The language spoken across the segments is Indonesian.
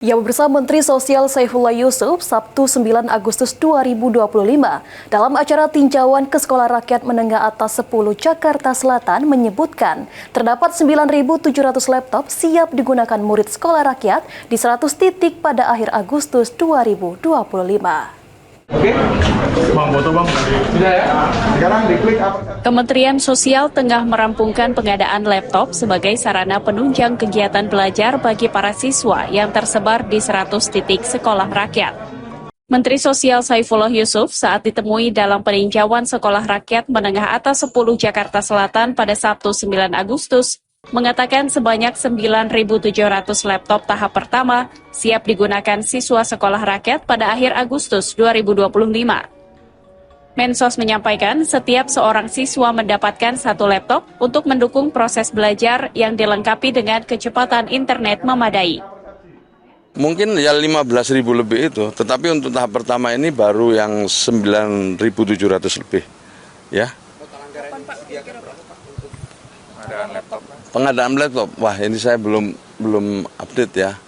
Ya, bersama Menteri Sosial Saifullah Yusuf, Sabtu 9 Agustus 2025, dalam acara tinjauan ke Sekolah Rakyat Menengah Atas 10 Jakarta Selatan menyebutkan terdapat 9.700 laptop siap digunakan murid sekolah rakyat di 100 titik pada akhir Agustus 2025. Oke, Bang, foto Bang. Sudah ya? Sekarang diklik apa? Kementerian Sosial tengah merampungkan pengadaan laptop sebagai sarana penunjang kegiatan belajar bagi para siswa yang tersebar di 100 titik sekolah rakyat. Menteri Sosial Saifullah Yusuf saat ditemui dalam peninjauan Sekolah Rakyat Menengah Atas 10 Jakarta Selatan pada Sabtu 9 Agustus, mengatakan sebanyak 9.700 laptop tahap pertama siap digunakan siswa sekolah rakyat pada akhir Agustus 2025. Mensos menyampaikan setiap seorang siswa mendapatkan satu laptop untuk mendukung proses belajar yang dilengkapi dengan kecepatan internet memadai. Mungkin ya 15.000 lebih itu, tetapi untuk tahap pertama ini baru yang 9.700 lebih, ya. Pengadaan laptop, wah ini saya belum update ya.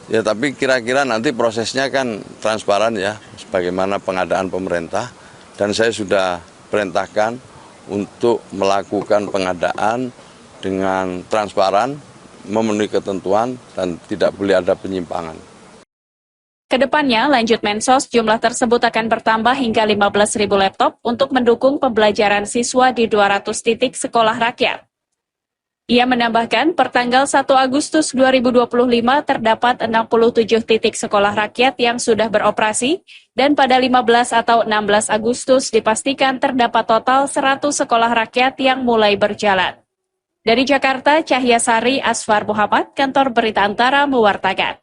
Ya tapi kira-kira nanti prosesnya kan transparan ya, sebagaimana pengadaan pemerintah. Dan saya sudah perintahkan untuk melakukan pengadaan dengan transparan, memenuhi ketentuan, dan tidak boleh ada penyimpangan. Kedepannya, lanjut Mensos, jumlah tersebut akan bertambah hingga 15.000 laptop untuk mendukung pembelajaran siswa di 200 titik sekolah rakyat. Ia menambahkan, pertanggal 1 Agustus 2025 terdapat 67 titik sekolah rakyat yang sudah beroperasi, dan pada 15 atau 16 Agustus dipastikan terdapat total 100 sekolah rakyat yang mulai berjalan. Dari Jakarta, Cahya Sari, Asfar Muhammad, Kantor Berita Antara mewartakan.